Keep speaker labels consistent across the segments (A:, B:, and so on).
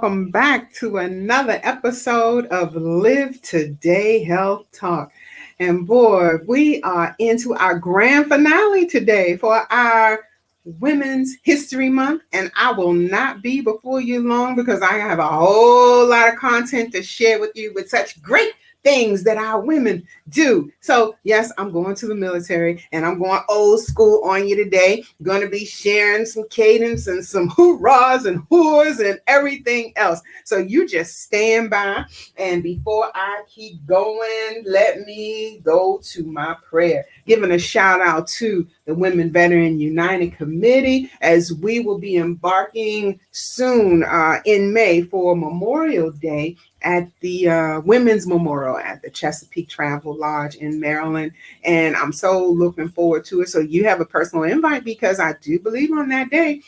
A: welcome back to another episode of Live Today Health Talk. And boy, we are into our grand finale today for our Women's History Month. And I will not be before you long because I have a whole lot of content to share with you with such great things that our women do. So yes, I'm going to the military and I'm going old school on you today. I'm going to be sharing some cadence and some hoorahs and whores and everything else. So you just stand by. And before I keep going, let me go to my prayer. Giving a shout out to the Women Veteran United Committee as we will be embarking soon in May for Memorial Day at the Women's Memorial at the Chesapeake Travel Lodge in Maryland. And I'm so looking forward to it. So you have a personal invite because I do believe on that day,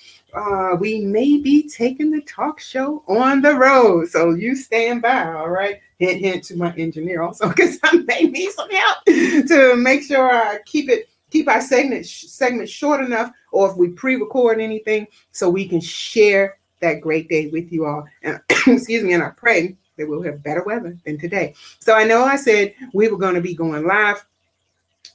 A: we may be taking the talk show on the road. So you stand by, all right? Hint, hint to my engineer also, because I may need some help to make sure I keep our segment short enough, or if we pre-record anything, so we can share that great day with you all. And excuse me, and I pray that we'll have better weather than today. So I know I said we were going to be going live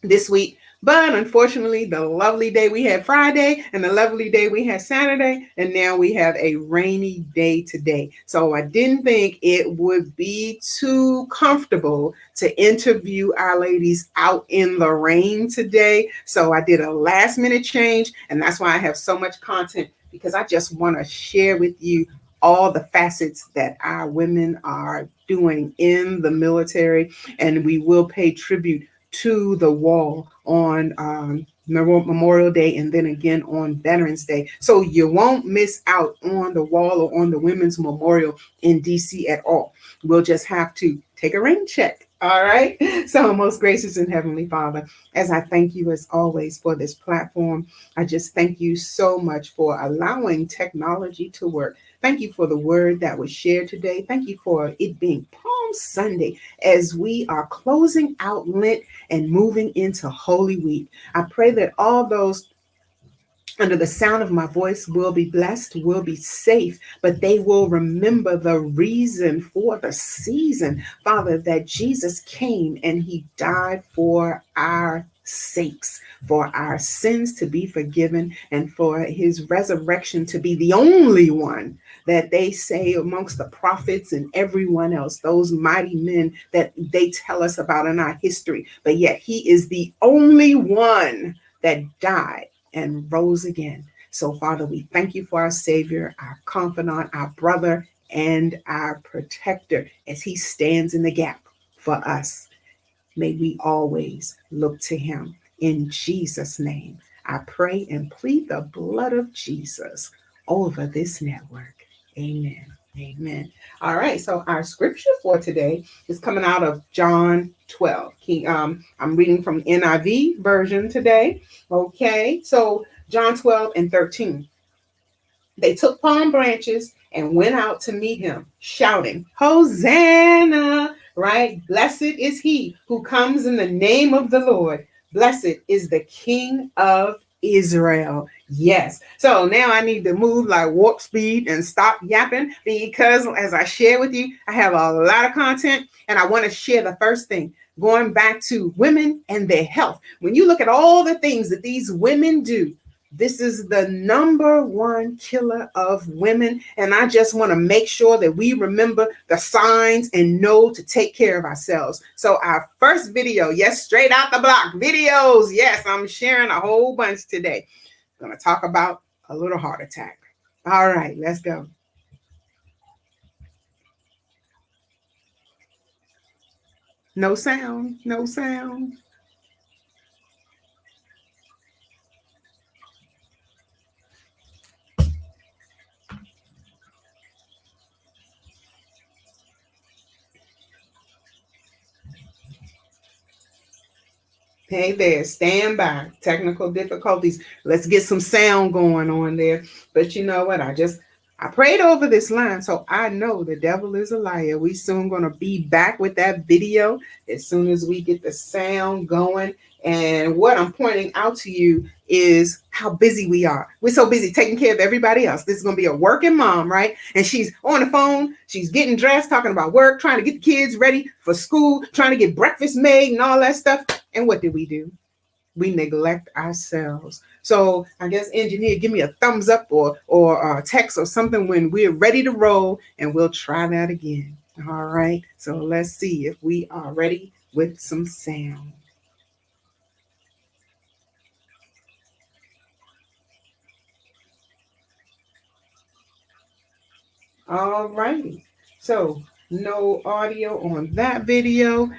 A: this week, but unfortunately, the lovely day we had Friday and the lovely day we had Saturday, and now we have a rainy day today. So I didn't think it would be too comfortable to interview our ladies out in the rain today. So I did a last minute change, and that's why I have so much content, because I just want to share with you all the facets that our women are doing in the military, and we will pay tribute to the wall on Memorial Day and then again on Veterans Day. So you won't miss out on the wall or on the Women's Memorial in DC at all. We'll just have to take a rain check. All right. So most gracious and heavenly Father, as I thank you as always for this platform, I just thank you so much for allowing technology to work. Thank you for the word that was shared today. Thank you for it being Palm Sunday as we are closing out Lent and moving into Holy Week. I pray that all those under the sound of my voice will be blessed, will be safe, but they will remember the reason for the season, Father, that Jesus came and he died for our sakes, for our sins to be forgiven, and for his resurrection to be the only one that they say amongst the prophets and everyone else, those mighty men that they tell us about in our history. But yet he is the only one that died and rose again. So, Father, we thank you for our Savior, our confidant, our brother, and our protector as he stands in the gap for us. May we always look to him. In Jesus' name, I pray and plead the blood of Jesus over this network. Amen. Amen. All right. So our scripture for today is coming out of John 12. I'm reading from NIV version today. Okay. So John 12 and 13. They took palm branches and went out to meet him, shouting, Hosanna, right? Blessed is he who comes in the name of the Lord. Blessed is the King of Israel. Yes. So now I need to move like warp speed and stop yapping, because as I share with you, I have a lot of content and I want to share the first thing, going back to women and their health. When you look at all the things that these women do, this is the number one killer of women. And I just want to make sure that we remember the signs and know to take care of ourselves. So our first video, yes, straight out the block videos. Yes, I'm sharing a whole bunch today. I'm going to talk about a little heart attack. All right, let's go. No sound, no sound. Hey there, stand by. Technical difficulties. Let's get some sound going on there. But you know what? I prayed over this line, so I know the devil is a liar. We soon going to be back with that video as soon as we get the sound going. And what I'm pointing out to you is how busy we are. We're so busy taking care of everybody else. This is going to be a working mom, right? And she's on the phone. She's getting dressed, talking about work, trying to get the kids ready for school, trying to get breakfast made and all that stuff. And what did we do? We neglect ourselves. So I guess, engineer, give me a thumbs up or a text or something when we're ready to roll, and we'll try that again. All right. So let's see if we are ready with some sound. All righty. So no audio on that video.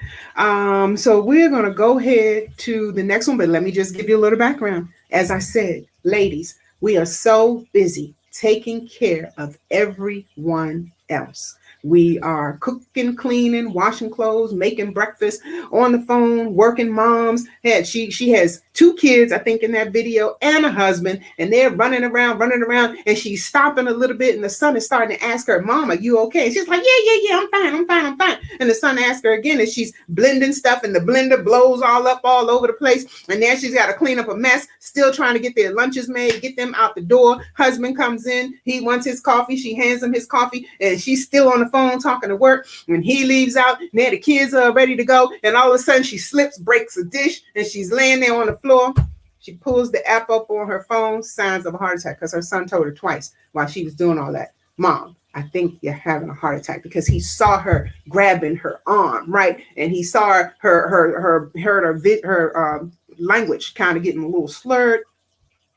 A: So we're going to go ahead to the next one, but let me just give you a little background. As I said, ladies, we are so busy taking care of everyone else. We are cooking, cleaning, washing clothes, making breakfast, on the phone, working moms. She has 2 kids, I think, in that video, and a husband, and they're running around, and she's stopping a little bit, and the son is starting to ask her, Mom, are you okay? And she's like, yeah, I'm fine. And the son asks her again, and she's blending stuff, and the blender blows all over the place, and then she's got to clean up a mess, still trying to get their lunches made, get them out the door. Husband comes in, he wants his coffee, she hands him his coffee, and she's still on the phone talking to work, and he leaves out, and then the kids are ready to go, and all of a sudden she slips, breaks a dish, and she's laying there on the floor. She pulls the app up on her phone, signs of a heart attack, because her son told her twice while she was doing all that, Mom, I think you're having a heart attack, because he saw her grabbing her arm, right? And he saw her language kind of getting a little slurred.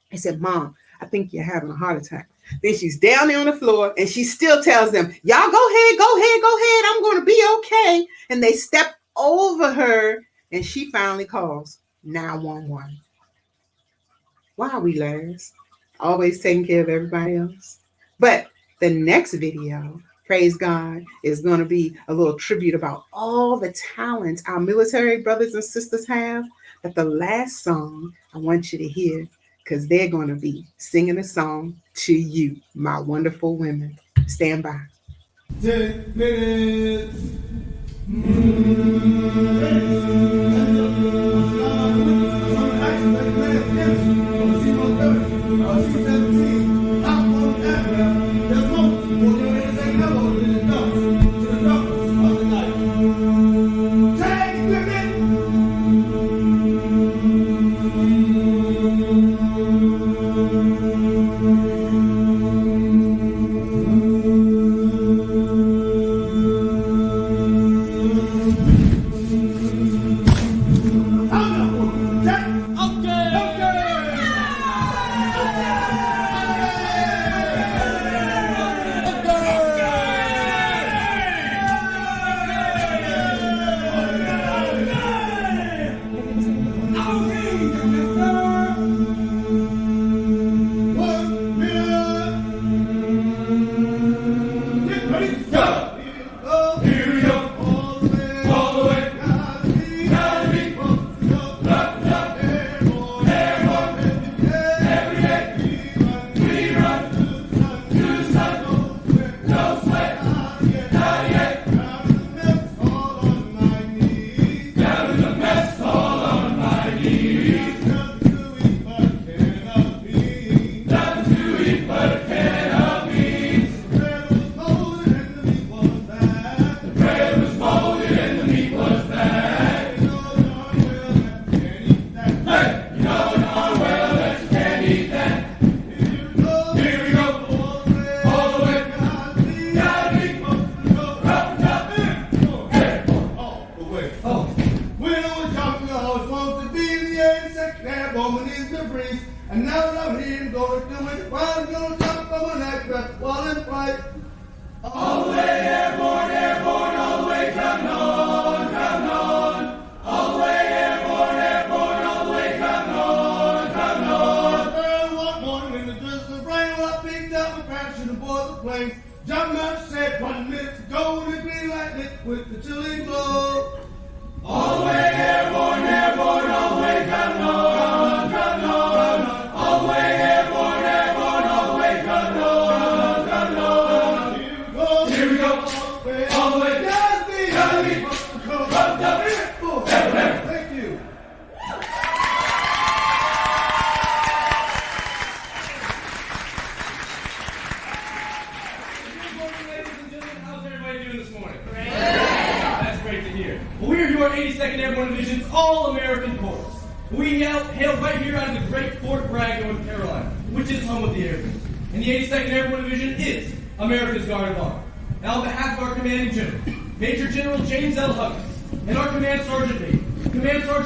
A: He said, Mom, I think you're having a heart attack. Then she's down there on the floor, and she still tells them, y'all go ahead. I'm going to be okay. And they step over her, and she finally calls 911. Why are we last? Always taking care of everybody else. But the next video, praise God, is going to be a little tribute about all the talents our military brothers and sisters have. But the last song I want you to hear, because they're going to be singing a song to you, my wonderful women. Stand by.
B: 10 minutes. And now I'm here going to it. I'm going to jump on my neck, but while in fight. All the way airborne, airborne, all the way coming on, coming on. All the way airborne, airborne, all the way coming on, coming on. Early one morning in the drizzle of rain, well, I picked up a passion aboard the plane. Jumped up, said 1 minute ago, and the green light lit with the chilling glow. All the way airborne, airborne, all the way coming on, coming on. All the way airborne, airborne, all the way coming on, coming on.
C: Airborne Division's All-American Corps. We hail right here out of the great Fort Bragg, North Carolina, which is home of the Airborne. And the 82nd Airborne Division is America's Guard of Honor. Now, on behalf of our commanding general, Major General James L. Huggins, and our Command Sergeant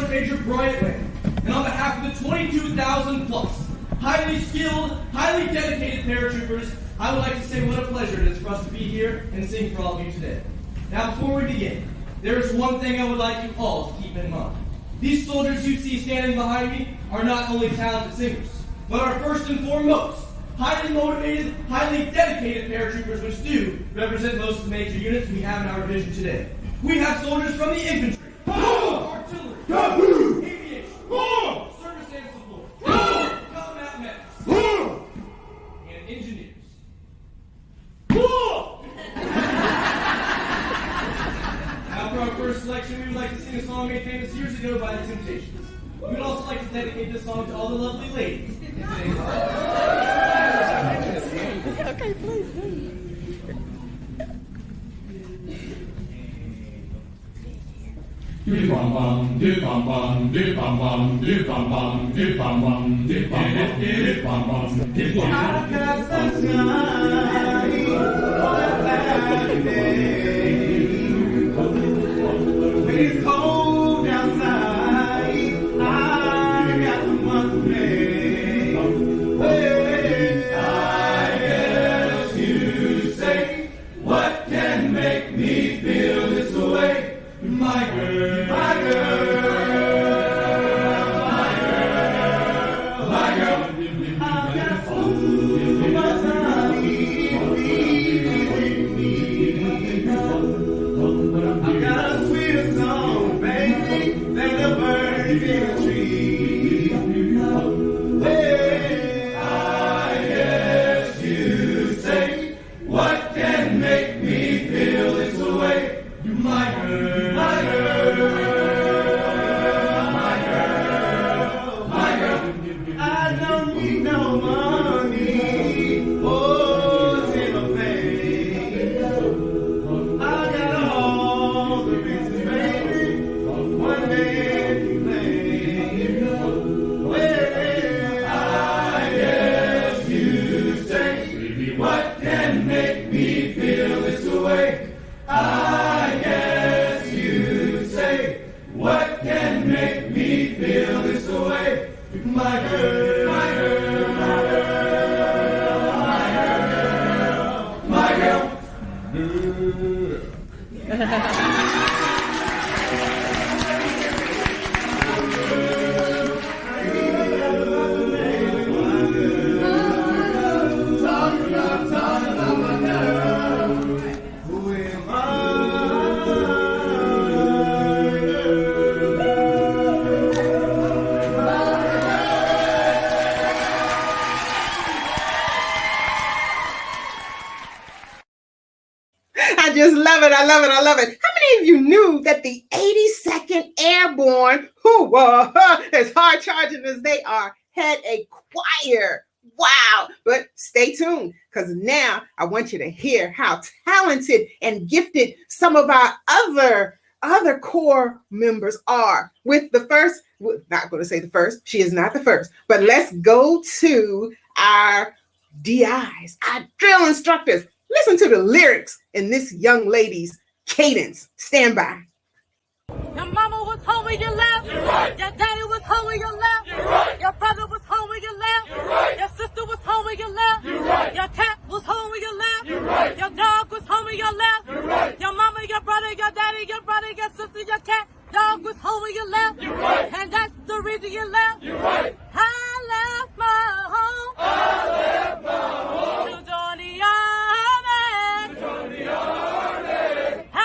C: Major Bryant Lamb, and on behalf of the 22,000 plus highly skilled, highly dedicated paratroopers, I would like to say what a pleasure it is for us to be here and sing for all of you today. Now, before we begin, there is one thing I would like you all to keep in mind. These soldiers you see standing behind me are not only talented singers, but are first and foremost highly motivated, highly dedicated paratroopers, which do represent most of the major units we have in our division today. We have soldiers from the infantry, artillery, aviation, service and support, combat medics, and engineers. Now for our first selection, we would like to sing a song made famous years ago by the Temptations. We would also like to dedicate this song to all the lovely ladies in today's audience.
A: Okay, please.
D: Do bum bum, do bum bum, do bum bum, do bum bum, do bum bum, do bum bum, do bum bum, do bum bum.
B: I got sunshine on a cloudy day. When it's cold outside, I got someone to play. I guess you say, what can make me feel this way? My girl, my girl, my girl, my girl. I've got so much honey. I've got a sweeter song, baby, than the birds in the tree. Hey, I guess you say, what can make me feel this way? My girl, my girl, my girl, my girl. I don't need no money, oh, cellophane. I got all the riches, baby, one man can claim. Well, I guess you say, what can make me feel this way? I guess you say, what can make me feel this way? My girl, my girl, my girl, my girl, my girl. Who am
A: I just love it. I love it. I love it. How many of you knew that the 82nd Airborne, who were as hard charging as they are, had a choir? Wow. But stay tuned, because now I want you to hear how talented and gifted some of our other core members are. With the first, not going to say the first, she is not the first, but let's go to our DIs, our drill instructors. Listen to the lyrics in this young lady's cadence. Stand by.
E: Your mama was home when you left. You're right. Your daddy was home when you left. You're right. Your brother was home when you left. You're right. Your sister was home when you left. You're right. Your cat was home when you left. You're right. Your dog was home when you left. You're right. Your mama, your brother, your daddy, your brother, your sister, your cat, dog was home when you left. You're right. And that's the reason you left. You're right. I left my home. I left my home. To join the army. To join the army. I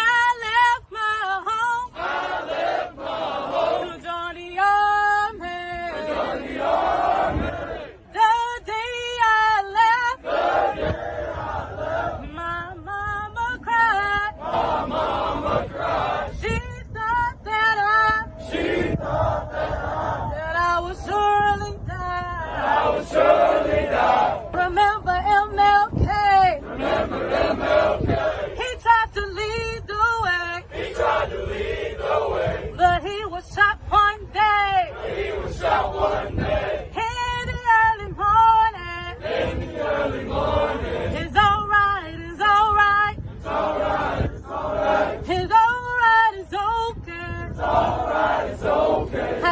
E: left my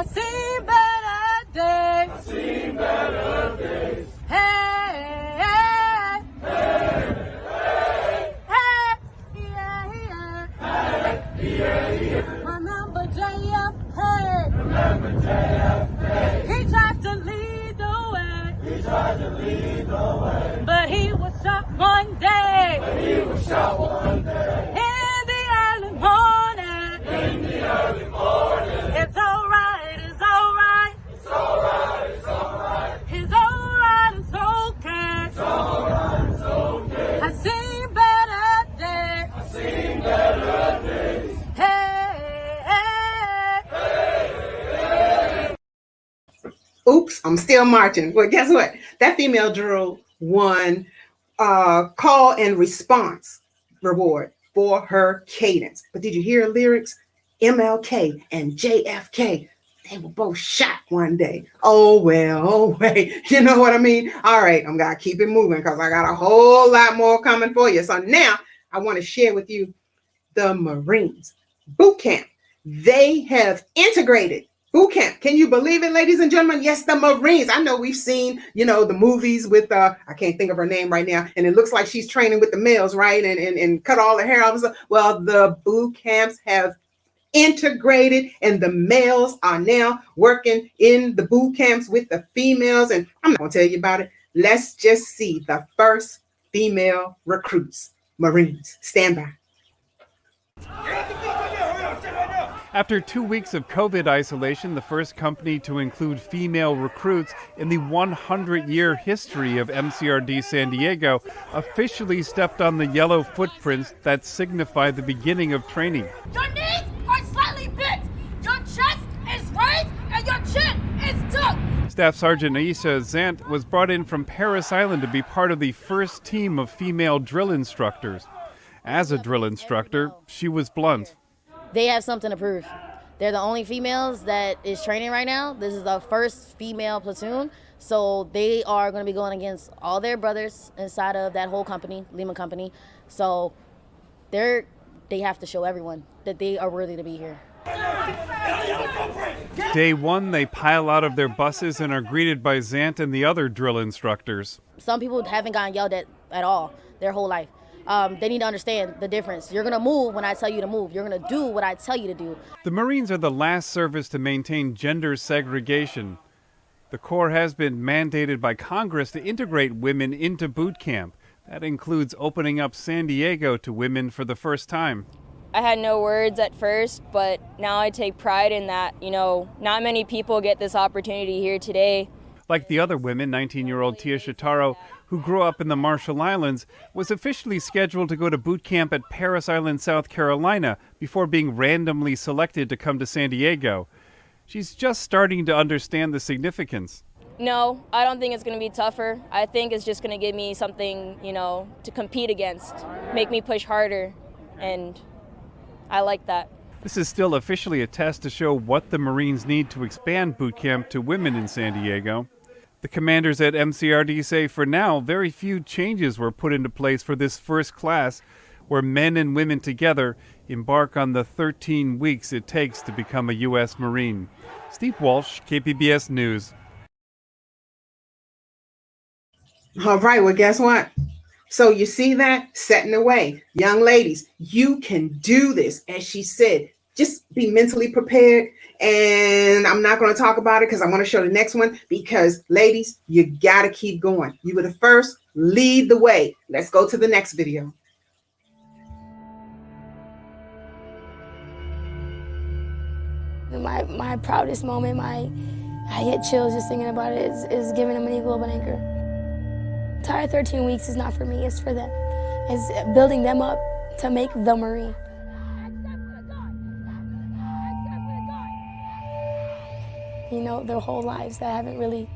E: I seen better days. I seen better days. Hey, hey, hey, hey, yeah, yeah. Hey, yeah, yeah. Remember JFK. Remember JFK. He tried to lead the way. He tried to lead the way. But he was shot one day. But he was shot one day. In the early morning. In the early morning. It's alright, it's alright. It's alright, it's alright. It's alright, it's okay. It's alright, it's okay. I seen better days. I seen better days. Hey, hey, hey.
A: Oops, I'm still marching. Well, guess what? That female drill won call and response reward for her cadence. But did you hear lyrics? MLK and JFK, they were both shot one day. Oh, well, oh, wait. You know what I mean? All right, I'm going to keep it moving because I got a whole lot more coming for you. So now I want to share with you the Marines boot camp. They have integrated boot camp. Can you believe it, ladies and gentlemen? Yes, the Marines. I know we've seen, the movies with, I can't think of her name right now. And it looks like she's training with the males, right? And cut all the hair off. Well, the boot camps have integrated and the males are now working in the boot camps with the females. And I'm not going to tell you about it. Let's just see the first female recruits. Marines, stand by.
F: After 2 weeks of COVID isolation, the first company to include female recruits in the 100-year history of MCRD San Diego officially stepped on the yellow footprints that signify the beginning of training.
E: Your knees are slightly bent. Your chest is raised and your chin is tucked.
F: Staff Sergeant Aisha Zant was brought in from Paris Island to be part of the first team of female drill instructors. As a drill instructor, she was blunt.
G: They have something to prove. They're the only females that is training right now. This is the first female platoon. So they are going to be going against all their brothers inside of that whole company, Lima Company. So they have to show everyone that they are worthy to be here.
F: Day one, they pile out of their buses and are greeted by Zant and the other drill instructors.
G: Some people haven't gotten yelled at all their whole life. They need to understand the difference. You're going to move when I tell you to move. You're going to do what I tell you to do.
F: The Marines are the last service to maintain gender segregation. The Corps has been mandated by Congress to integrate women into boot camp. That includes opening up San Diego to women for the first time.
H: I had no words at first, but now I take pride in that, not many people get this opportunity here today.
F: Like the other women, 19-year-old Tia Shitaro, who grew up in the Marshall Islands, was officially scheduled to go to boot camp at Paris Island, South Carolina, before being randomly selected to come to San Diego. She's just starting to understand the significance.
H: No, I don't think it's going to be tougher. I think it's just going to give me something, to compete against, make me push harder, and I like that.
F: This is still officially a test to show what the Marines need to expand boot camp to women in San Diego. The commanders at MCRD say for now, very few changes were put into place for this first class, where men and women together embark on the 13 weeks it takes to become a U.S. Marine. Steve Walsh, KPBS News.
A: All right, well, guess what? So you see that? Setting the way. Young ladies, you can do this. As she said, just be mentally prepared. And I'm not going to talk about it because I want to show the next one. Because, ladies, you got to keep going. You were the first. Lead the way. Let's go to the next video.
I: My proudest moment, I get chills just thinking about it, is giving them an Eagle of an Anchor. Entire 13 weeks is not for me, it's for them. It's building them up to make the Marine. Their whole lives that haven't really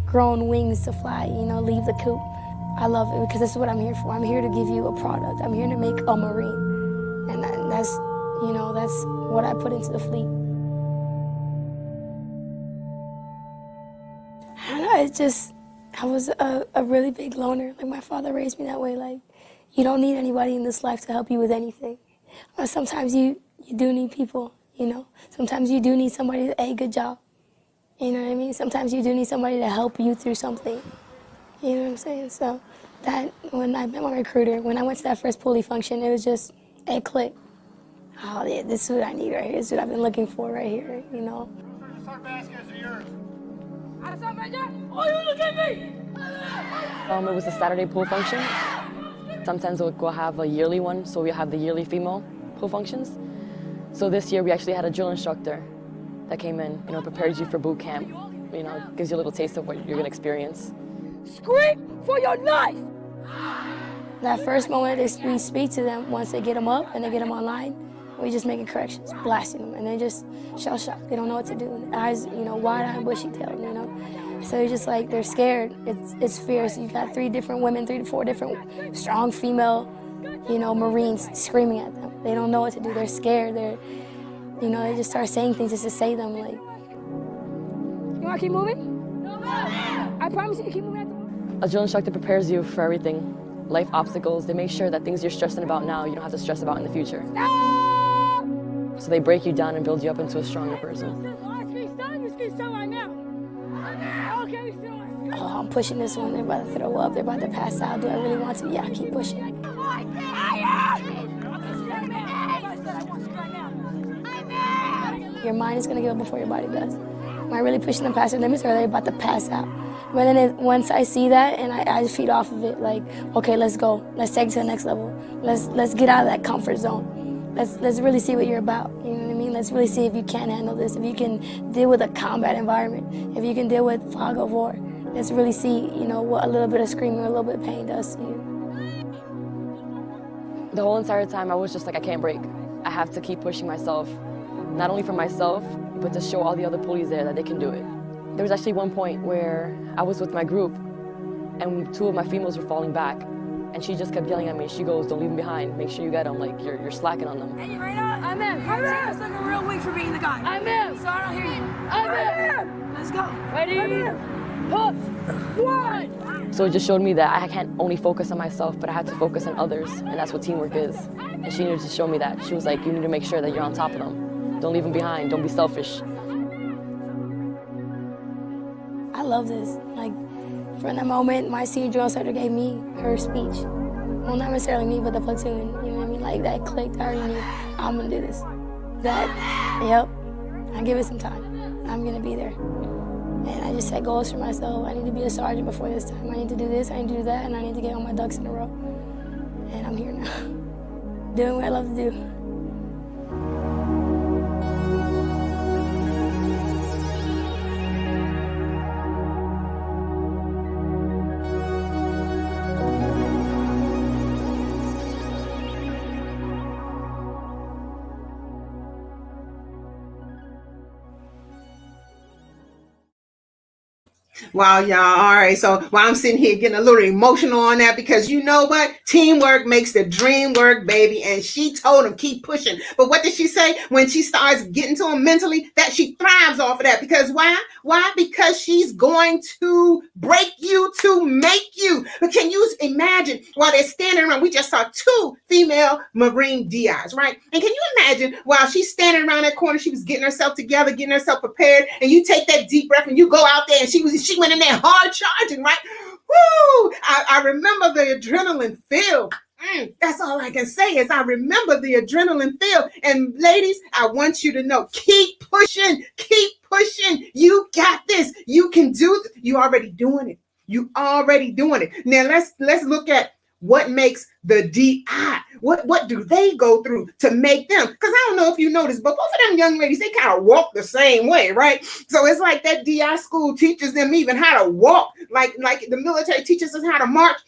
I: grown wings to fly, leave the coop. I love it because this is what I'm here for. I'm here to give you a product. I'm here to make a Marine. And that's what I put into the fleet. I don't know, I was a really big loner. Like, my father raised me that way. Like, you don't need anybody in this life to help you with anything. Sometimes you do need people, Sometimes you do need somebody to, hey, good job. You know what I mean? Sometimes you do need somebody to help you through something. You know what I'm saying? So that, when I met my recruiter, when I went to that first pulley function, it was just, it clicked. Oh yeah, this is what I need right here. This is what I've been looking for right here, you know?
J: It was a Saturday pool function. Sometimes we'll have a yearly one, so we have the yearly female pool functions. So this year we actually had a drill instructor that came in, prepares you for boot camp, gives you a little taste of what you're gonna experience.
I: Scream for your life! That first moment we speak to them, once they get them up and they get them online, we just making corrections, blasting them, and they just shell-shocked. They don't know what to do. Eyes, wide-eyed, bushy-tailed, So it's just like, they're scared. It's fierce. You got 3 different women, 3 to 4 different strong female, Marines screaming at them. They don't know what to do. They're scared. They just start saying things just to say them, like. You want to keep moving? No, I promise you to keep moving.
J: A drill instructor prepares you for everything. Life obstacles, they make sure that things you're stressing about now, you don't have to stress about in the future. Stop! So they break you down and build you up into a stronger person.
I: Oh, I'm pushing this one. They're about to throw up. They're about to pass out. Do I really want to? Yeah, I keep pushing. Your mind is going to give up before your body does. Am I really pushing them past their limits, or are they about to pass out? But then once I see that, and I just feed off of it, like, okay, let's go. Let's take it to the next level. Let's get out of that comfort zone. Let's really see what you're about. You know what I mean? Let's really see if you can handle this, if you can deal with a combat environment, if you can deal with fog of war. Let's really see, what a little bit of screaming or a little bit of pain does to you.
J: The whole entire time, I was just like, I can't break. I have to keep pushing myself, not only for myself, but to show all the other pulleys there that they can do it. There was actually one point where I was with my group, and 2 of my females were falling back, and she just kept yelling at me. She goes, don't leave them behind. Make sure you get them. Like, you're slacking on them.
K: Hey, you ready? I'm in. It's looking real weak for being the guy. I'm in. So I don't hear you. I'm in. Let's go. Ready? Push. 1.
J: So it just showed me that I can't only focus on myself, but I have to focus on others, and that's what teamwork is. And she needed to show me that. She was like, you need to make sure that you're on top of them. Don't leave them behind. Don't be selfish.
I: I love this. Like, from that moment, my senior drill instructor gave me her speech. Well, not necessarily me, but the platoon. You know what I mean? Like, that clicked. I already knew, I'm gonna do this. Yep, I give it some time. I'm gonna be there. And I just set goals for myself. I need to be a sergeant before this time. I need to do this, I need to do that, and I need to get all my ducks in a row. And I'm here now, doing what I love to do.
A: Wow, y'all. All right. So while I'm sitting here getting a little emotional on that, because you know what? Teamwork makes the dream work, baby. And she told him, keep pushing. But what did she say when she starts getting to him mentally? That she thrives off of that. Because why? Why? Because she's going to break you to make you. But can you imagine while they're standing around? We just saw 2 female Marine DIs, right? And can you imagine while she's standing around that corner, she was getting herself together, getting herself prepared, and you take that deep breath and you go out there and she went in there hard charging, right? Woo! I remember the adrenaline feel. That's all I can say is I remember the adrenaline feel. And ladies, I want you to know, keep pushing, keep pushing. You got this. You can do this. You already doing it. You already doing it. Now let's look at what makes the DI. What do they go through to make them? Because I don't know if you noticed, but both of them young ladies, they kind of walk the same way, right? So it's like that DI school teaches them even how to walk, like the military teaches us how to march.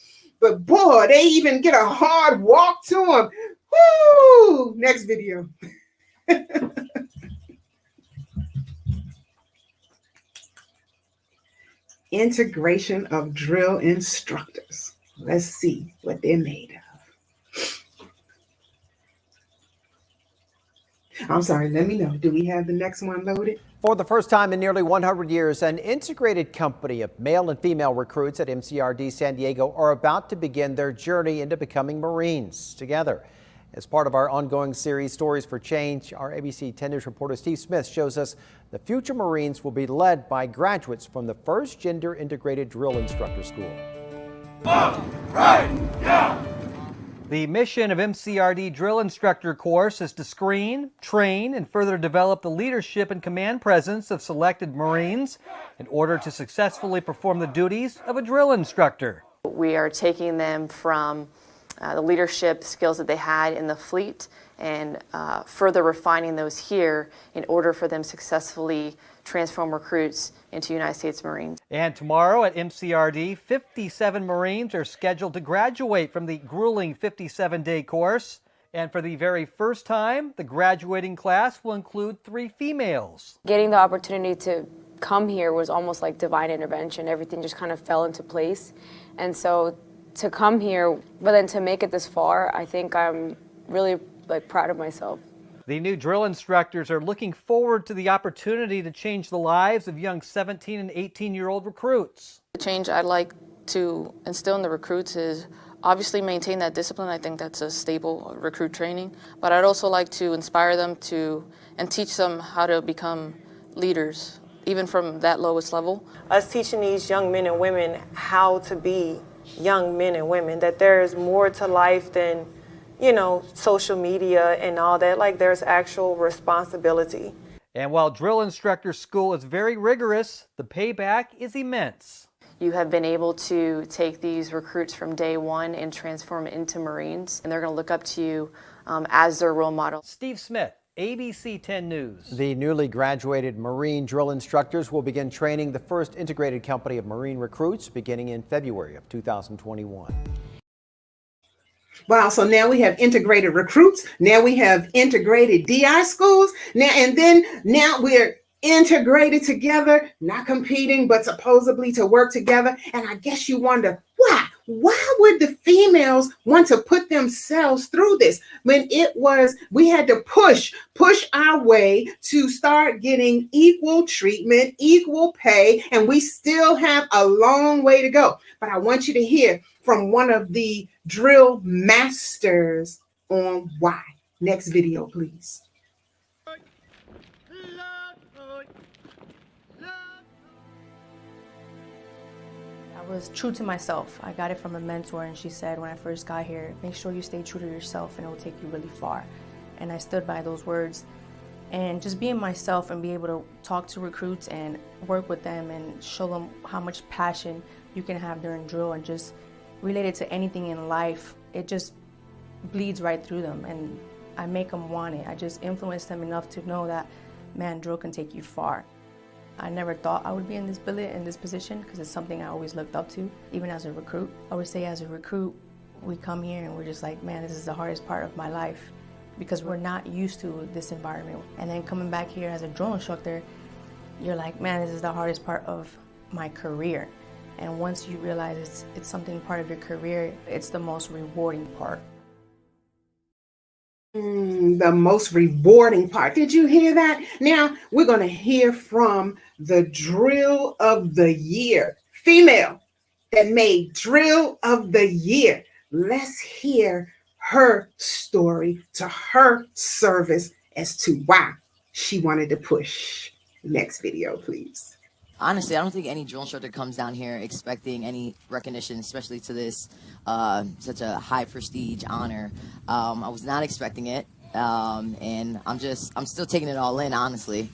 A: But boy, they even get a hard walk to them. Woo! Next video. Integration of drill instructors. Let's see what they're made of. I'm sorry, let me know. Do we have the next one loaded?
L: For the first time in nearly 100 years, an integrated company of male and female recruits at MCRD San Diego are about to begin their journey into becoming Marines together. As part of our ongoing series, Stories for Change, our ABC 10 News reporter Steve Smith shows us the future Marines will be led by graduates from the first gender integrated drill instructor school.
B: Up, right, down.
M: The mission of MCRD drill instructor course is to screen, train, and further develop the leadership and command presence of selected Marines in order to successfully perform the duties of a drill instructor.
N: We are taking them from the leadership skills that they had in the fleet and further refining those here in order for them successfully transform recruits into United States Marines.
M: And tomorrow at MCRD, 57 Marines are scheduled to graduate from the grueling 57-day course. And for the very first time, the graduating class will include 3 females.
J: Getting the opportunity to come here was almost like divine intervention. Everything just kind of fell into place. And so to come here, but then to make it this far, I think I'm really proud of myself.
M: The new drill instructors are looking forward to the opportunity to change the lives of young 17 and 18-year-old recruits.
N: The change I'd like to instill in the recruits is obviously maintain that discipline. I think that's a staple recruit training. But I'd also like to inspire them and teach them how to become leaders, even from that lowest level.
O: Us teaching these young men and women how to be young men and women, that there is more to life than, you know, social media and all that. Like, there's actual responsibility.
M: And while drill instructor school is very rigorous, the payback is immense.
N: You have been able to take these recruits from day one and transform them into Marines, and they're going to look up to you as their role model.
M: Steve Smith, ABC 10 News.
L: The newly graduated Marine drill instructors will begin training the first integrated company of Marine recruits beginning in February of 2021.
A: Wow, so now we have integrated recruits. Now we have integrated DI schools. Now we're integrated together, not competing, but supposedly to work together. And I guess you wonder, why? Why would the females want to put themselves through this when we had to push our way to start getting equal treatment, equal pay, and we still have a long way to go. But I want you to hear from one of the drill masters on why. Next video, please.
P: I was true to myself. I got it from a mentor, and she said when I first got here, make sure you stay true to yourself and it will take you really far. And I stood by those words. And just being myself and be able to talk to recruits and work with them and show them how much passion you can have during drill and just relate it to anything in life, it just bleeds right through them and I make them want it. I just influence them enough to know that, man, drill can take you far. I never thought I would be in this billet, in this position, because it's something I always looked up to, even as a recruit. I would say as a recruit, we come here and we're just like, man, this is the hardest part of my life because we're not used to this environment. And then coming back here as a drill instructor, you're like, man, this is the hardest part of my career. And once you realize it's something part of your career, it's the most rewarding part.
A: The most rewarding part. Did you hear that? Now we're going to hear from the Drill of the Year, female that made Drill of the Year. Let's hear her story to her service as to why she wanted to push. Next video, please.
Q: Honestly, I don't think any drill instructor comes down here expecting any recognition, especially to this such a high prestige honor. I was not expecting it, and I'm still taking it all in, honestly.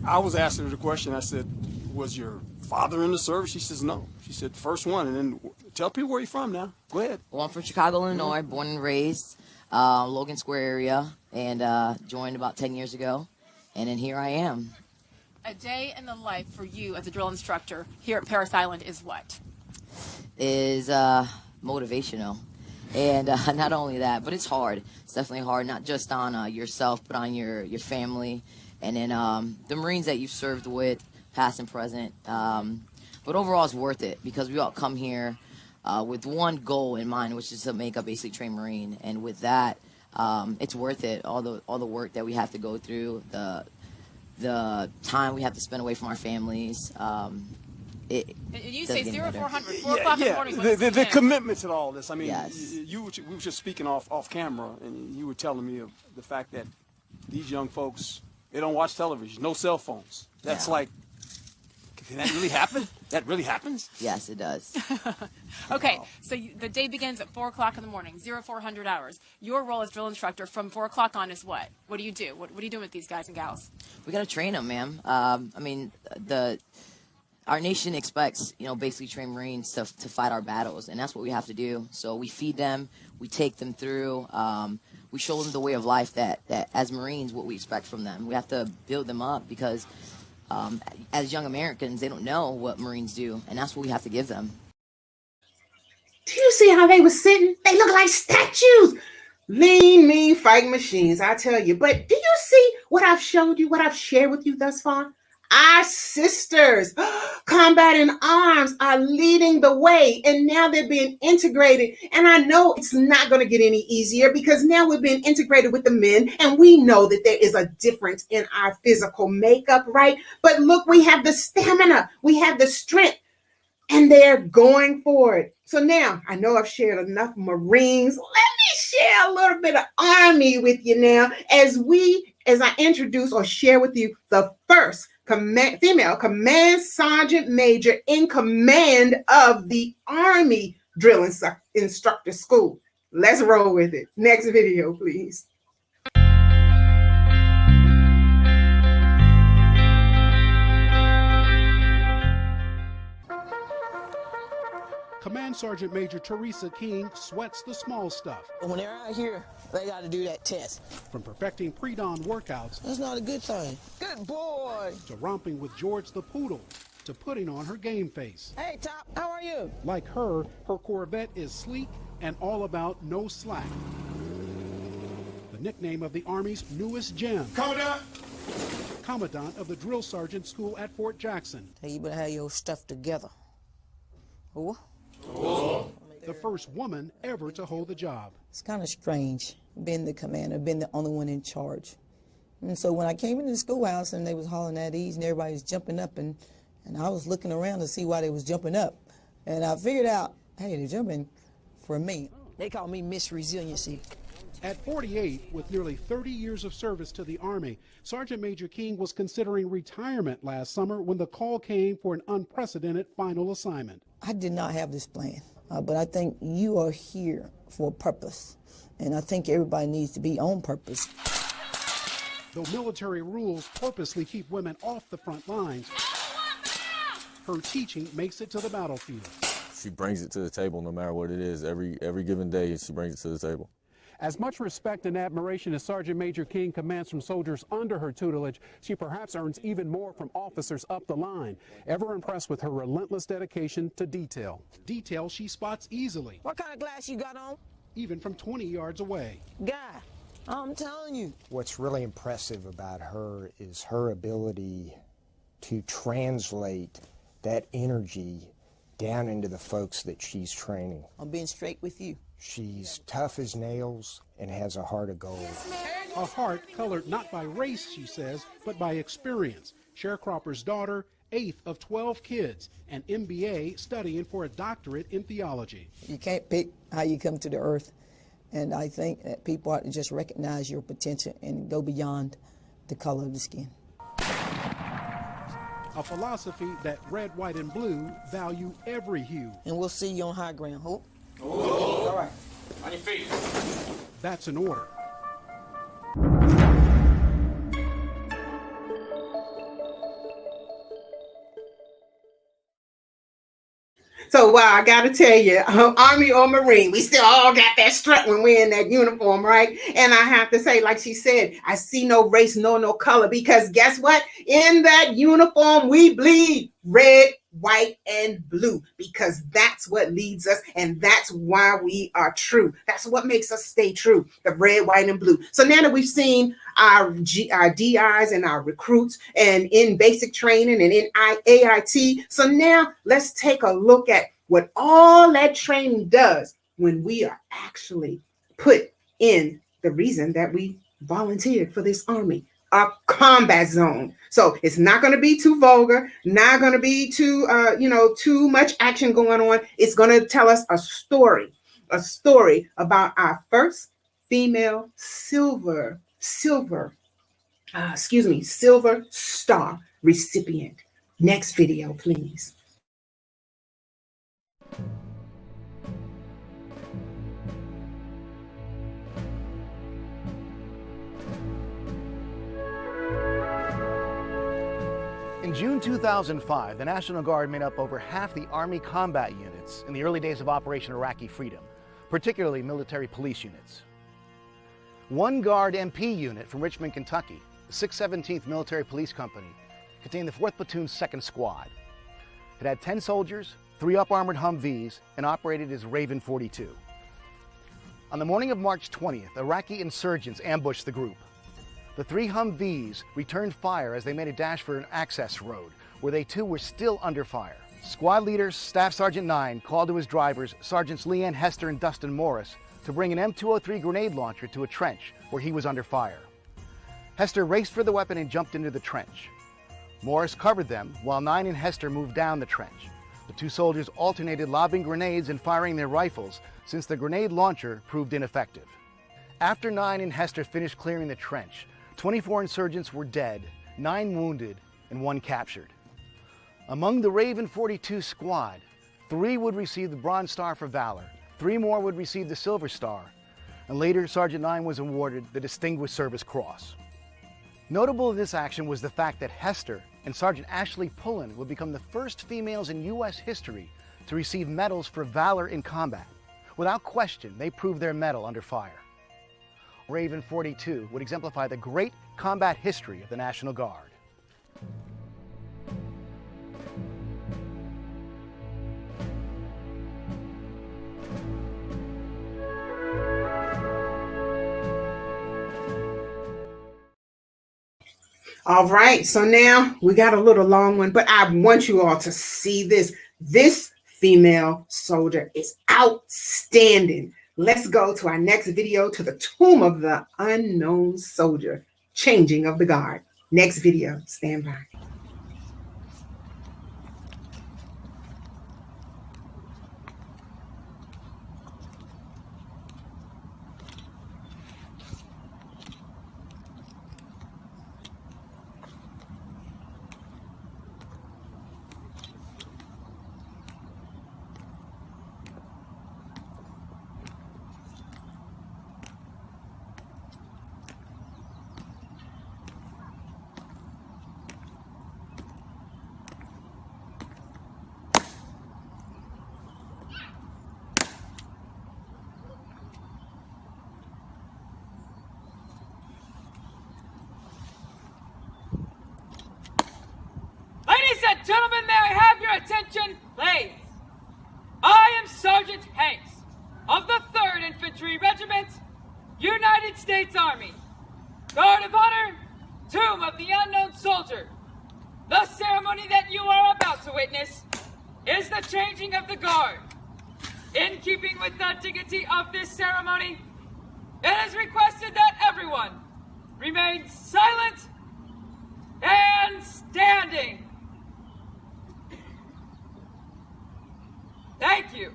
R: I was asking her the question. I said, was your father in the service? She says no. She said, first one, and then tell people where you're from now. Go ahead.
Q: Well, I'm from Chicago, Illinois, born and raised, Logan Square area, and joined about 10 years ago, and then here I am.
S: A day in the life for you as a drill instructor here at Parris Island is what?
Q: Is motivational. And not only that, but it's hard. It's definitely hard, not just on yourself, but on your family. And then the Marines that you've served with, past and present. But overall, it's worth it because we all come here with one goal in mind, which is to make a basic trained Marine. And with that, it's worth it. All the work that we have to go through, the time we have to spend away from our families,
S: You
Q: does
S: say
Q: get
S: 0400, 4
R: Yeah,
S: o'clock in the
R: yeah.
S: morning.
R: The commitment to all this. I mean,
Q: Yes.
R: we were just speaking off camera, and you were telling me of the fact that these young folks, they don't watch television, no cell phones. That's like, can that really happen? That really happens?
Q: Yes, it does.
S: Okay, so the day begins at 4 o'clock in the morning, 0400 hours. Your role as drill instructor from 4 o'clock on is what? What do you do? What are you doing with these guys and gals?
Q: We got to train them, ma'am. I mean, our nation expects, basically trained Marines to fight our battles, and that's what we have to do. So we feed them, we take them through, we show them the way of life that as Marines, what we expect from them. We have to build them up because as young Americans, they don't know what Marines do, and that's what we have to give them.
A: Do you see how they were sitting? They look like statues. Lean, mean fighting machines, I tell you. But do you see what I've showed you, what I've shared with you thus far? Our sisters, combat in arms, are leading the way, and now they're being integrated. And I know it's not going to get any easier because now we're being integrated with the men, and we know that there is a difference in our physical makeup, right? But look, we have the stamina, we have the strength, and they're going for it. So now, I know I've shared enough Marines. Let me share a little bit of Army with you now as I introduce or share with you the first female command sergeant major in command of the Army Drill Instructor School. Let's roll with it. Next video, please.
T: Command Sergeant Major Teresa King sweats the small stuff.
U: When they're out here, they got to do that test.
T: From perfecting pre-dawn workouts.
U: That's not a good thing. Good boy.
T: To romping with George the Poodle. To putting on her game face.
U: Hey, Top, how are you?
T: Like her Corvette is sleek and all about no slack. The nickname of the Army's newest gem.
B: Commandant!
T: Commandant of the Drill Sergeant School at Fort Jackson.
U: Hey, you better have your stuff together. Who?
T: The first woman ever to hold the job.
U: It's kind of strange being the commander, being the only one in charge. And so when I came into the schoolhouse and they was hollering at ease and everybody was jumping up and I was looking around to see why they was jumping up. And I figured out, hey, they're jumping for me. They call me Miss Resiliency.
T: At 48, with nearly 30 years of service to the Army, Sergeant Major King was considering retirement last summer when the call came for an unprecedented final assignment.
U: I did not have this plan, but I think you are here for a purpose, and I think everybody needs to be on purpose.
T: Though military rules purposely keep women off the front lines, her teaching makes it to the battlefield.
V: She brings it to the table no matter what it is. Every given day, she brings it to the table.
T: As much respect and admiration as Sergeant Major King commands from soldiers under her tutelage, she perhaps earns even more from officers up the line, ever impressed with her relentless dedication to detail. Detail she spots easily.
U: What kind of glass you got on?
T: Even from 20 yards away.
U: Guy, I'm telling you.
W: What's really impressive about her is her ability to translate that energy down into the folks that she's training.
U: I'm being straight with you.
W: She's tough as nails and has a heart of gold.
T: A heart colored not by race, she says, but by experience. Sharecropper's daughter, 8th of 12 kids, an MBA studying for a doctorate in theology.
U: You can't pick how you come to the earth, and I think that people ought to just recognize your potential and go beyond the color of the skin.
T: A philosophy that red, white, and blue value every hue.
U: And we'll see you on high ground. Hope.
B: All right. On your feet.
T: That's an order.
A: So, wow, I got to tell you, Army or Marine, we still all got that strut when we're in that uniform, right? And I have to say, like she said, I see no race, no color, because guess what? In that uniform, we bleed red, white, and blue, because that's what leads us, and that's why we are true. That's what makes us stay true, the red, white, and blue. So now that we've seen our DIs and our recruits and in basic training and in AIT, so now let's take a look at what all that training does when we are actually put in the reason that we volunteered for this Army. a combat zone. So it's not going to be too vulgar, not going to be too, too much action going on. It's going to tell us a story about our first female silver star recipient. Next video, please.
C: In June 2005, the National Guard made up over half the Army combat units in the early days of Operation Iraqi Freedom, particularly military police units. One Guard MP unit from Richmond, Kentucky, the 617th Military Police Company, contained the 4th Platoon's 2nd Squad. It had 10 soldiers, 3 up-armored Humvees, and operated as Raven 42. On the morning of March 20th, Iraqi insurgents ambushed the group. The 3 Humvees returned fire as they made a dash for an access road, where they too were still under fire. Squad leader Staff Sergeant 9 called to his drivers, Sergeants Leanne Hester and Dustin Morris, to bring an M203 grenade launcher to a trench where he was under fire. Hester raced for the weapon and jumped into the trench. Morris covered them while 9 and Hester moved down the trench. The 2 soldiers alternated lobbing grenades and firing their rifles since the grenade launcher proved ineffective. After 9 and Hester finished clearing the trench, 24 insurgents were dead, 9 wounded, and 1 captured. Among the Raven 42 squad, 3 would receive the Bronze Star for Valor, 3 more would receive the Silver Star, and later Sergeant 9 was awarded the Distinguished Service Cross. Notable in this action was the fact that Hester and Sergeant Ashley Pullen would become the first females in U.S. history to receive medals for valor in combat. Without question, they proved their mettle under fire. Raven 42 would exemplify the great combat history of the National Guard.
A: All right, so now we got a little long one, but I want you all to see this. This female soldier is outstanding. Let's go to our next video, to the Tomb of the Unknown Soldier, Changing of the Guard. Next video, stand by.
D: Gentlemen, may I have your attention, please? I am Sergeant Hanks of the 3rd Infantry Regiment, United States Army. Guard of Honor, Tomb of the Unknown Soldier. The ceremony that you are about to witness is the changing of the guard. In keeping with the dignity of this ceremony, it is requested that everyone remain silent and standing. Thank you.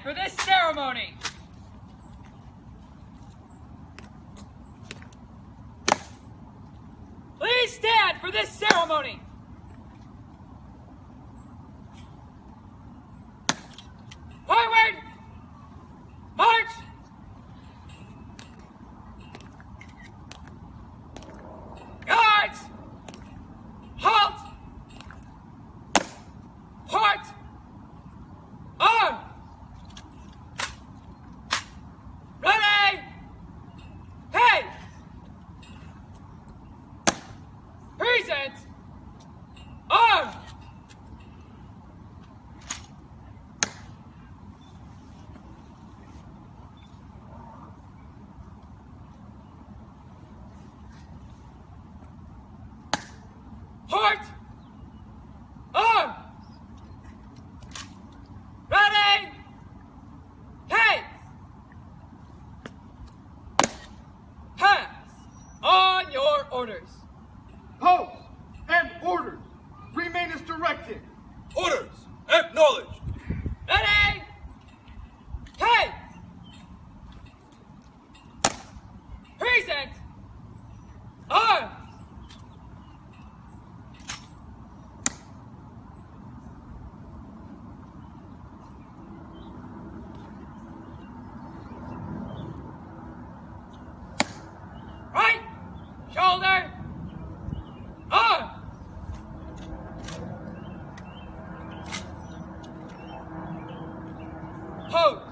D: For this ceremony. Please stand for this ceremony. Forward! March! Guards! Halt! Halt! Arm! Ready! Hey! Present! Arm! Halt! Arm! Ready! Hey! Hands on your orders.
B: Pose and orders. Remain as directed.
E: Orders acknowledged.
D: Ready! Hey! Present! Arms! Right! Shoulder! Arm! Pose!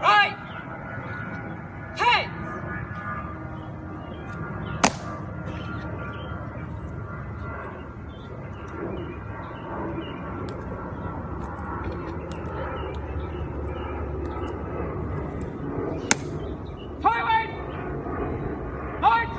D: Right! Hey! Forward! March!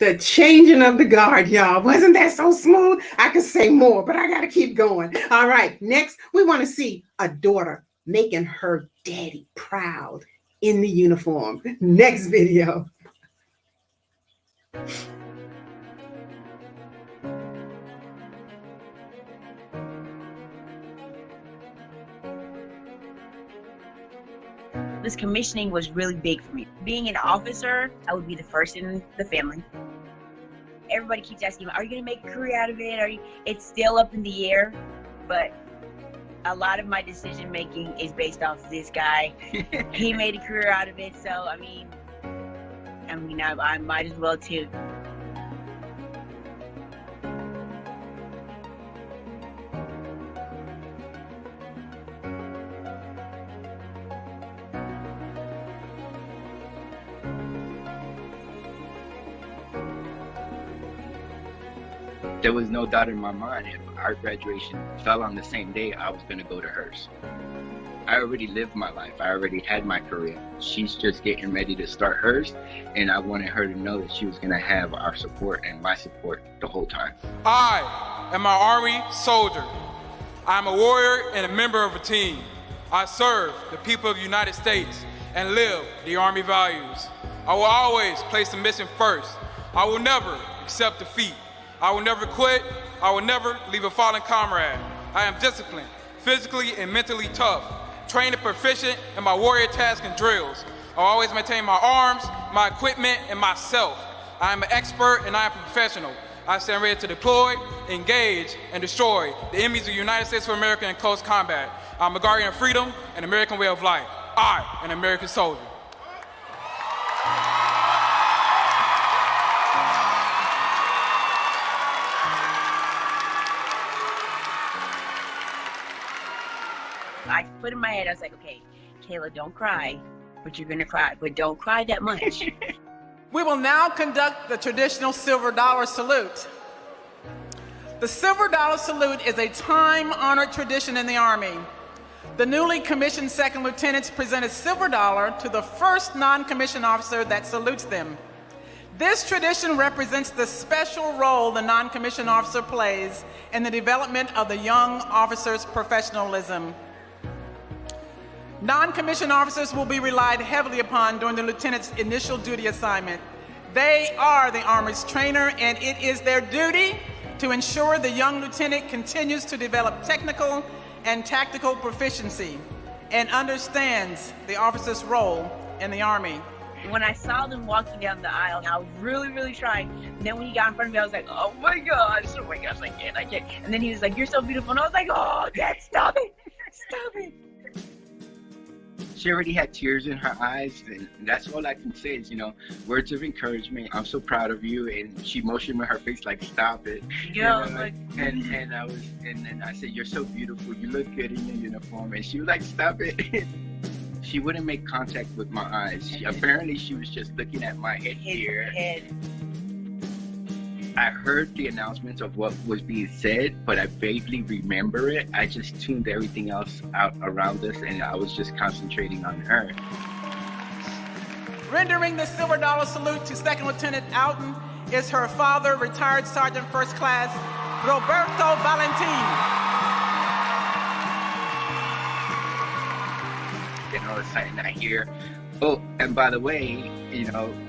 A: The changing of the guard, y'all. Wasn't that so smooth? I could say more, but I got to keep going. All right, next, we want to see a daughter making her daddy proud in the uniform. Next video.
F: This commissioning was really big for me. Being an officer, I would be the first in the family. Everybody keeps asking me, are you gonna make a career out of it? It's still up in the air, but a lot of my decision making is based off this guy. He made a career out of it, so I might as well too.
G: There was no doubt in my mind if our graduation fell on the same day, I was going to go to hers. I already lived my life. I already had my career. She's just getting ready to start hers, and I wanted her to know that she was going to have our support and my support the whole time.
E: I am an Army soldier. I'm a warrior and a member of a team. I serve the people of the United States and live the Army values. I will always place the mission first. I will never accept defeat. I will never quit. I will never leave a fallen comrade. I am disciplined, physically and mentally tough, trained and proficient in my warrior tasks and drills. I always maintain my arms, my equipment, and myself. I am an expert and I am a professional. I stand ready to deploy, engage, and destroy the enemies of the United States of America in close combat. I'm a guardian of freedom and American way of life. I am an American soldier.
F: I put in my head, I was like, okay, Kayla, don't cry, but you're gonna cry, but don't cry that much.
H: We will now conduct the traditional silver dollar salute. The silver dollar salute is a time-honored tradition in the Army. The newly commissioned second lieutenants present a silver dollar to the first non-commissioned officer that salutes them. This tradition represents the special role the non-commissioned officer plays in the development of the young officer's professionalism. Non-commissioned officers will be relied heavily upon during the lieutenant's initial duty assignment. They are the Army's trainer, and it is their duty to ensure the young lieutenant continues to develop technical and tactical proficiency and understands the officer's role in the Army.
F: When I saw them walking down the aisle, I was really trying. And then when he got in front of me, I was like, oh my gosh, I can't. And then he was like, you're so beautiful. And I was like, oh, Dad, stop it. Stop it.
G: She already had tears in her eyes, and that's all I can say is, words of encouragement. I'm so proud of you. And she motioned with her face like, stop it.
F: Yeah,
G: and then I said, you're so beautiful. You look good in your uniform. And she was like, stop it. She wouldn't make contact with my eyes. Apparently, she was just looking at my head here. I heard the announcements of what was being said, but I vaguely remember it. I just tuned everything else out around us, and I was just concentrating on her.
H: Rendering the silver dollar salute to Second Lieutenant Alton is her father, retired Sergeant First Class Roberto Valentin.
G: Then all of a sudden I hear, oh, and by the way,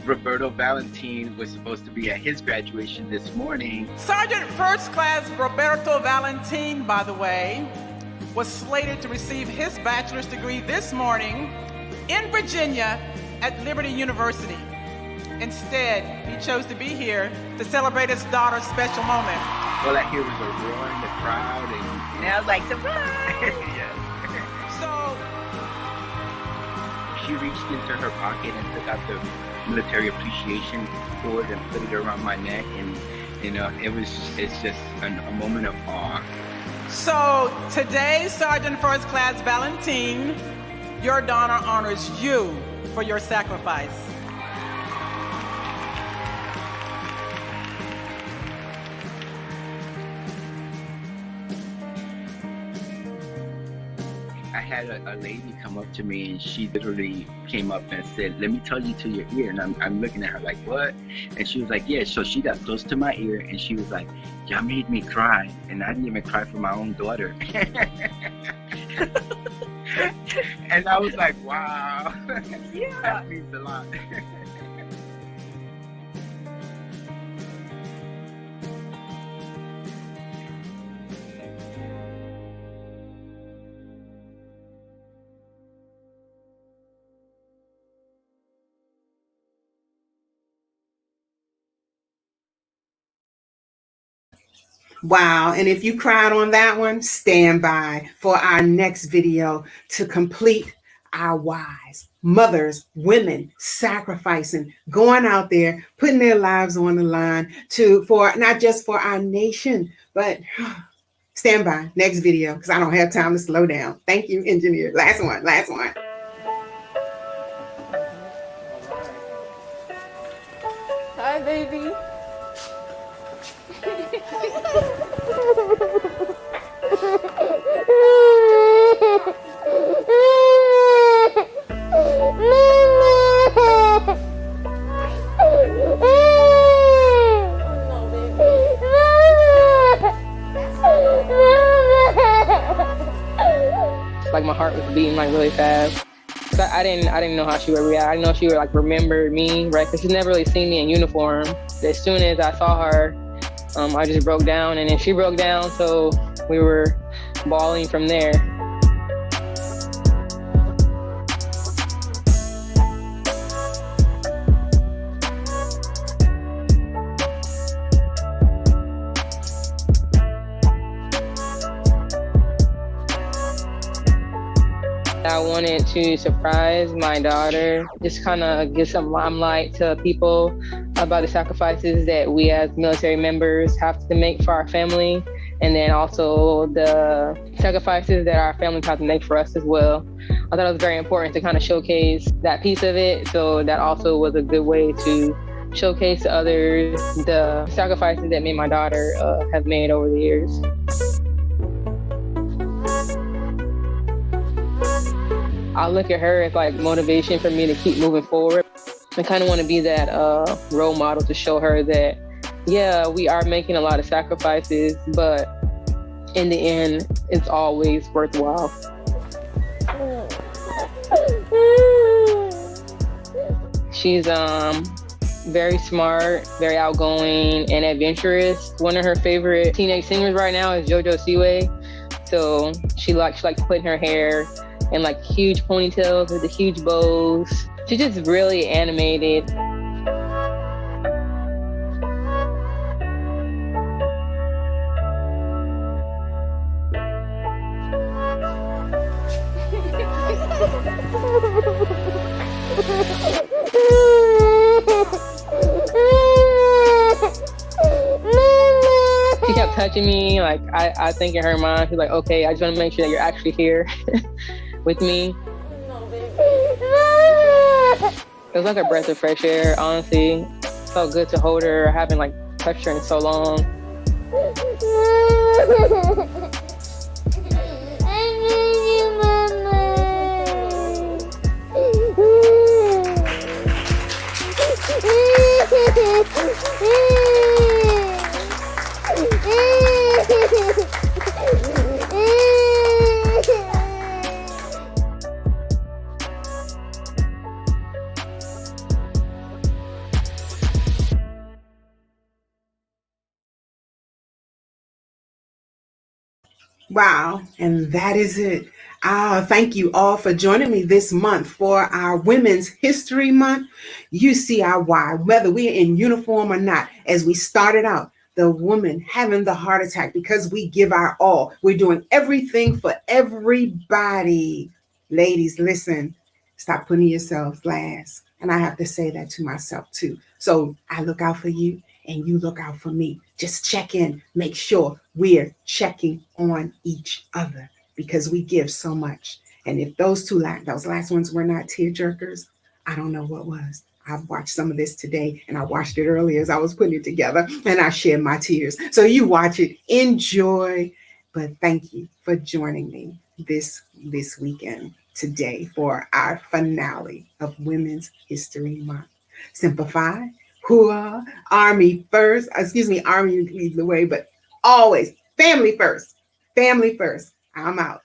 G: Roberto Valentin was supposed to be at his graduation this morning.
H: Sergeant First Class Roberto Valentin, by the way, was slated to receive his bachelor's degree this morning in Virginia at Liberty University. Instead, he chose to be here to celebrate his daughter's special moment.
G: All I hear was a roar in the crowd,
F: and I was like, surprise!
G: Yeah.
H: So
G: she reached into her pocket and took out the military appreciation cord and put it around my neck, and it's just a moment of awe.
H: So today, Sergeant First Class Valentin, your daughter honors you for your sacrifice.
G: I had a lady come up to me, and she literally came up and said, "Let me tell you to your ear." And I'm looking at her like, "What?" And she was like, "Yeah." So she got close to my ear, and she was like, "Y'all made me cry." And I didn't even cry for my own daughter. And I was like, wow. Yeah. That means a lot.
A: Wow. And if you cried on that one, stand by for our next video to complete our wives, mothers, women sacrificing, going out there, putting their lives on the line for not just for our nation, but stand by next video because I don't have time to slow down. Thank you, engineer. Last one.
I: Hi, baby.
J: Like my heart was beating like really fast. So I didn't know how she would react. I didn't know if she would like remember me, right? Because she's never really seen me in uniform. As soon as I saw her, I just broke down, and then she broke down, so we were bawling from there. I wanted to surprise my daughter, just kind of give some limelight to people about the sacrifices that we as military members have to make for our family, and then also the sacrifices that our families have to make for us as well. I thought it was very important to kind of showcase that piece of it, so that also was a good way to showcase to others the sacrifices that me and my daughter have made over the years. I look at her as like motivation for me to keep moving forward. I kind of want to be that role model to show her that, yeah, we are making a lot of sacrifices, but in the end, it's always worthwhile. She's very smart, very outgoing, and adventurous. One of her favorite teenage singers right now is JoJo Siway. So she likes putting her hair in like huge ponytails with the huge bows. She's just really animated. She kept touching me. Like I think in her mind, she's like, okay, I just want to make sure that you're actually here with me. It was like a breath of fresh air, honestly. It felt good to hold her. I haven't like touched her in so long.
A: Wow, and that is it. Thank you all for joining me this month for our Women's History Month. You see our why, whether we are in uniform or not. As we started out, the woman having the heart attack because we give our all. We're doing everything for everybody. Ladies, listen, stop putting yourselves last. And I have to say that to myself too. So I look out for you and you look out for me. Just check in, make sure we're checking on each other because we give so much. And if those last ones were not tear jerkers, I don't know what was. I've watched some of this today and I watched it earlier as I was putting it together and I shared my tears. So you watch it, enjoy, but thank you for joining me. this weekend today for our finale of Women's History Month. Simplify, hooah, Army first. Excuse me, Army leads the way, but always family first. Family first. I'm out.